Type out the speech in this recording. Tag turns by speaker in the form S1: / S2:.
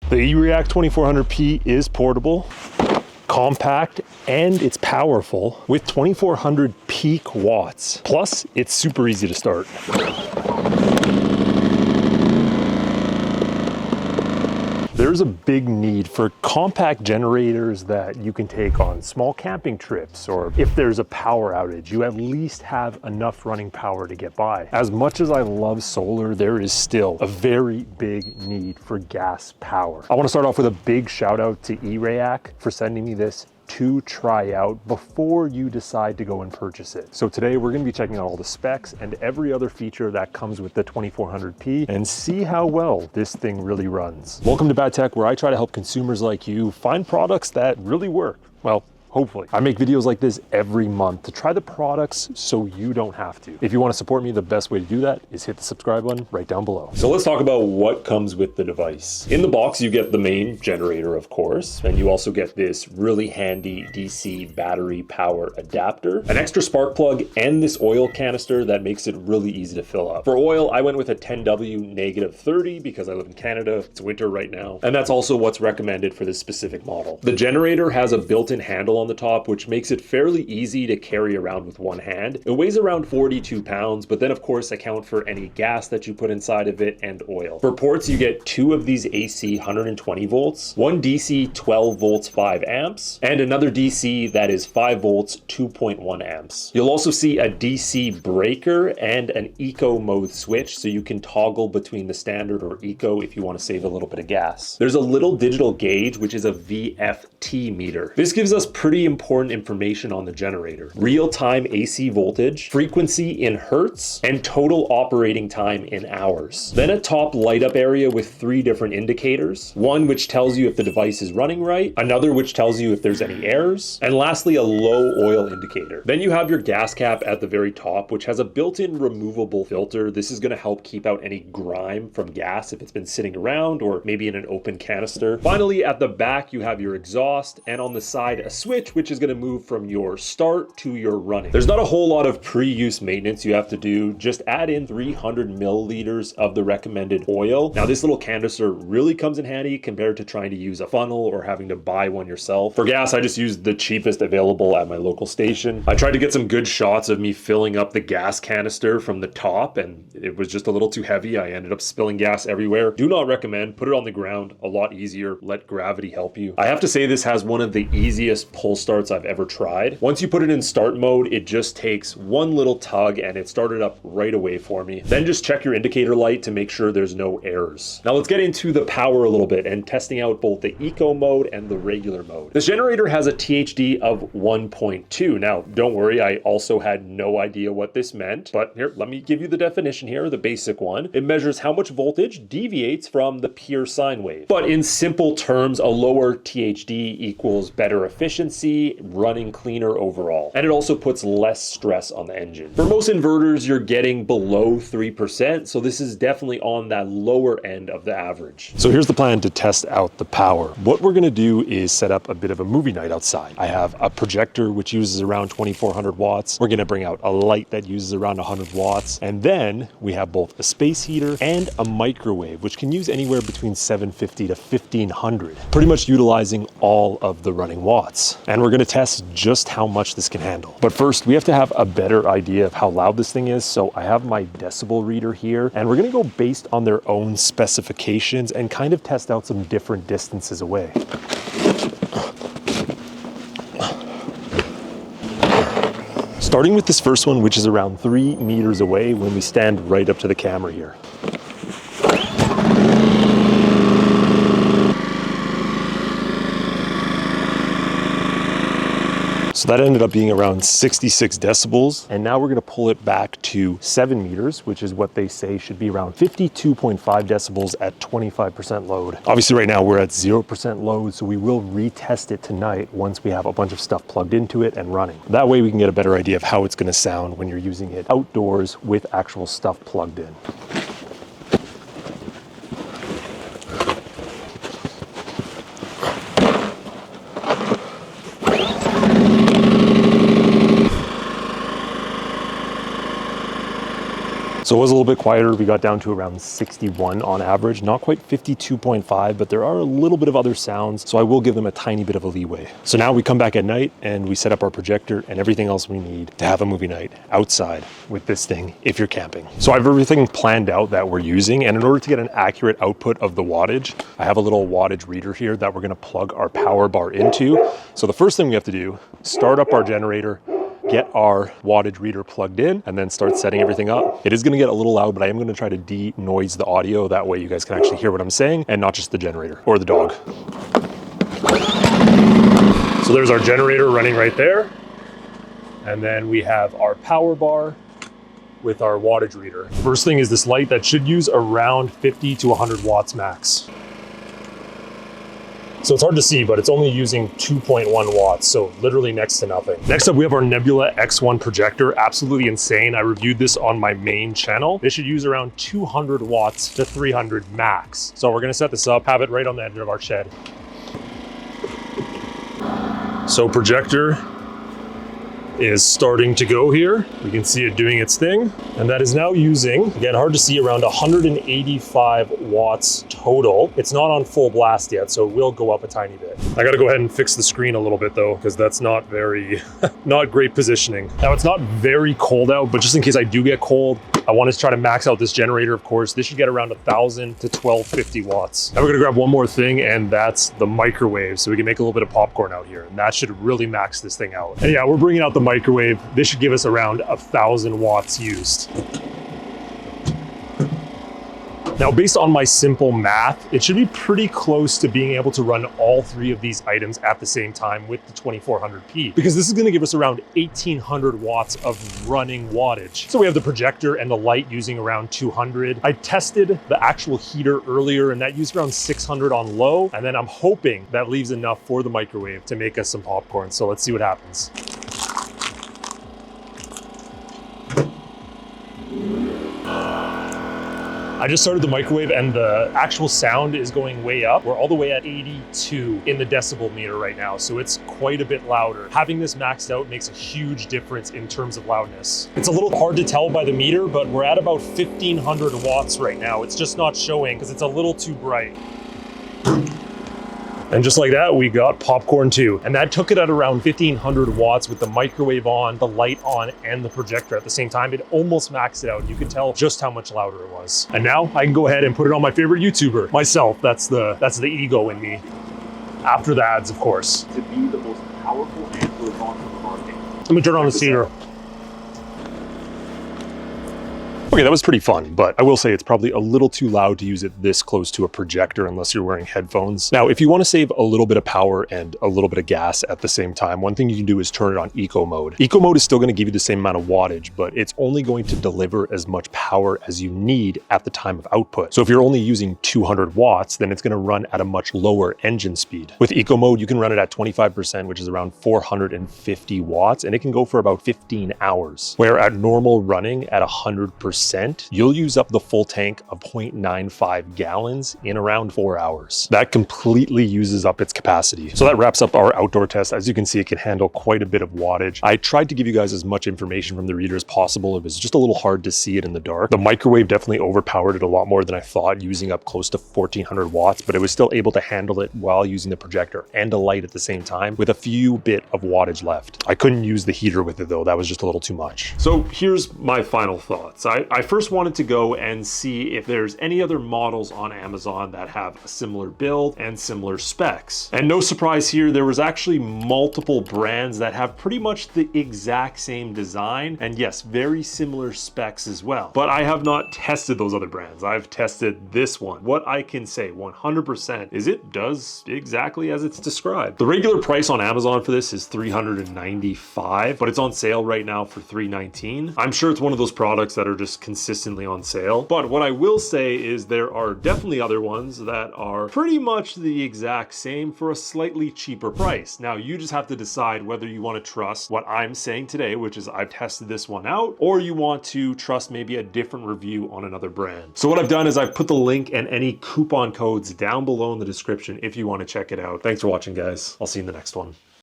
S1: The Erayak 2400P is portable, compact, and it's powerful with 2400 peak watts. Plus, it's super easy to start. There's a big need for compact generators that you can take on small camping trips, or if there's a power outage, you at least have enough running power to get by. As much as I love solar, there is still a very big need for gas power. I want to start off with a big shout out to Erayak for sending me this to try out before you decide to go and purchase it. So today we're going to be checking out all the specs and every other feature that comes with the 2400P and see how well this thing really runs. Welcome to Bad Tech, where I try to help consumers like you find products that really work. Well, hopefully. I make videos like this every month to try the products so you don't have to. If you want to support me, the best way to do that is hit the subscribe button right down below. So let's talk about what comes with the device. In the box, you get the main generator, of course, and you also get this really handy DC battery power adapter, an extra spark plug, and this oil canister that makes it really easy to fill up. For oil, I went with a 10W -30 because I live in Canada. It's winter right now, and that's also what's recommended for this specific model. The generator has a built-in handle on the top, which makes it fairly easy to carry around with one hand. It weighs around 42 pounds, but then of course account for any gas that you put inside of it and oil. For ports, you get two of these AC 120 volts, one DC 12 volts 5 amps, and another DC that is 5 volts 2.1 amps. You'll also see a DC breaker and an eco mode switch, so you can toggle between the standard or eco if you want to save a little bit of gas. There's a little digital gauge, which is a VFT meter. This gives us pretty important information on the generator: real-time AC voltage, frequency in hertz, and total operating time in hours. Then a top light up area with 3 different indicators, one which tells you if the device is running right, another which tells you if there's any errors, and lastly a low oil indicator. Then you have your gas cap at the very top, which has a built-in removable filter. This is going to help keep out any grime from gas if it's been sitting around or maybe in an open canister. Finally, at the back you have your exhaust, and on the side a switch which is going to move from your start to your running. There's not a whole lot of pre-use maintenance you have to do. Just add in 300 milliliters of the recommended oil. Now this little canister really comes in handy compared to trying to use a funnel or having to buy one yourself. For gas, I just used the cheapest available at my local station. I tried to get some good shots of me filling up the gas canister from the top, and it was just a little too heavy. I ended up spilling gas everywhere. Do not recommend. Put it on the ground. A lot easier. Let gravity help you. I have to say this has one of the easiest pull starts I've ever tried. Once you put it in start mode, it just takes one little tug and it started up right away for me. Then just check your indicator light to make sure there's no errors. Now let's get into the power a little bit and testing out both the eco mode and the regular mode. This generator has a THD of 1.2. Now don't worry, I also had no idea what this meant, but here, let me give you the definition here, the basic one. It measures how much voltage deviates from the pure sine wave. But in simple terms, a lower THD equals better efficiency, running cleaner overall, and it also puts less stress on the engine. For most inverters, you're getting below 3%, so this is definitely on that lower end of the average. So here's the plan to test out the power. What we're going to do is set up a bit of a movie night outside. I have a projector which uses around 2400 watts. We're going to bring out a light that uses around 100 watts, and then we have both a space heater and a microwave which can use anywhere between 750 to 1500, pretty much utilizing all of the running watts. And we're going to test just how much this can handle. But first, we have to have a better idea of how loud this thing is. So I have my decibel reader here, and we're going to go based on their own specifications and kind of test out some different distances away. Starting with this first one, which is around 3 meters away when we stand right up to the camera here. So that ended up being around 66 decibels. And now we're going to pull it back to 7 meters, which is what they say should be around 52.5 decibels at 25% load. Obviously right now we're at 0% load, so we will retest it tonight once we have a bunch of stuff plugged into it and running. That way we can get a better idea of how it's going to sound when you're using it outdoors with actual stuff plugged in. So it was a little bit quieter. We got down to around 61 on average, not quite 52.5, but there are a little bit of other sounds, so I will give them a tiny bit of a leeway. So now we come back at night and we set up our projector and everything else we need to have a movie night outside with this thing if you're camping. So I have everything planned out that we're using, and in order to get an accurate output of the wattage, I have a little wattage reader here that we're gonna plug our power bar into. So the first thing we have to do, start up our generator, get our wattage reader plugged in, and then start setting everything up. It is gonna get a little loud, but I am gonna try to de-noise the audio. That way you guys can actually hear what I'm saying and not just the generator or the dog. So there's our generator running right there. And then we have our power bar with our wattage reader. First thing is this light that should use around 50 to 100 watts max. So it's hard to see, but it's only using 2.1 watts, so literally next to nothing. Next up, we have our Nebula X1 projector. Absolutely insane. I reviewed this on my main channel. This should use around 200 watts to 300 max. So we're gonna set this up, have it right on the edge of our shed. So projector is starting to go here. We can see it doing its thing. And that is now using, again, hard to see, around 185 watts total. It's not on full blast yet, so it will go up a tiny bit. I gotta go ahead and fix the screen a little bit though, because that's not very, not great positioning. Now it's not very cold out, but just in case I do get cold, I want to try to max out this generator, of course. This should get around 1,000 to 1,250 watts. Now we're gonna grab one more thing, and that's the microwave, so we can make a little bit of popcorn out here, and that should really max this thing out. And yeah, we're bringing out the microwave. This should give us around 1,000 watts used. Now, based on my simple math, it should be pretty close to being able to run all three of these items at the same time with the 2400P, because this is gonna give us around 1,800 watts of running wattage. So we have the projector and the light using around 200. I tested the actual heater earlier, and that used around 600 on low, and then I'm hoping that leaves enough for the microwave to make us some popcorn. So let's see what happens. I just started the microwave and the actual sound is going way up. We're all the way at 82 in the decibel meter right now, so it's quite a bit louder. Having this maxed out makes a huge difference in terms of loudness. It's a little hard to tell by the meter, but we're at about 1,500 watts right now. It's just not showing because it's a little too bright. And just like that, we got popcorn too. And that took it at around 1,500 watts with the microwave on, the light on, and the projector at the same time. It almost maxed it out. You can tell just how much louder it was. And now I can go ahead and put it on my favorite YouTuber, myself. That's the ego in me. After the ads, of course.
S2: To be the most powerful Android phone on the market.
S1: Let me turn on the cedar. Okay, that was pretty fun, but I will say it's probably a little too loud to use it this close to a projector unless you're wearing headphones. Now, if you want to save a little bit of power and a little bit of gas at the same time, one thing you can do is turn it on eco mode. Eco mode is still going to give you the same amount of wattage, but it's only going to deliver as much power as you need at the time of output. So if you're only using 200 watts, then it's going to run at a much lower engine speed. With eco mode, you can run it at 25%, which is around 450 watts, and it can go for about 15 hours. Where at normal running at 100%, you'll use up the full tank of 0.95 gallons in around 4 hours. That completely uses up its capacity. So that wraps up our outdoor test. As you can see, it can handle quite a bit of wattage. I tried to give you guys as much information from the reader as possible. It was just a little hard to see it in the dark. The microwave definitely overpowered it a lot more than I thought, using up close to 1,400 watts, but it was still able to handle it while using the projector and a light at the same time with a few bit of wattage left. I couldn't use the heater with it though. That was just a little too much. So here's my final thoughts. I first wanted to go and see if there's any other models on Amazon that have a similar build and similar specs. And no surprise here, there was actually multiple brands that have pretty much the exact same design and yes, very similar specs as well. But I have not tested those other brands. I've tested this one. What I can say 100% is it does exactly as it's described. The regular price on Amazon for this is $395, but it's on sale right now for $319. I'm sure it's one of those products that are just consistently on sale. But what I will say is there are definitely other ones that are pretty much the exact same for a slightly cheaper price. Now you just have to decide whether you want to trust what I'm saying today, which is I've tested this one out, or you want to trust maybe a different review on another brand. So what I've done is I've put the link and any coupon codes down below in the description if you want to check it out. Thanks for watching, guys. I'll see you in the next one.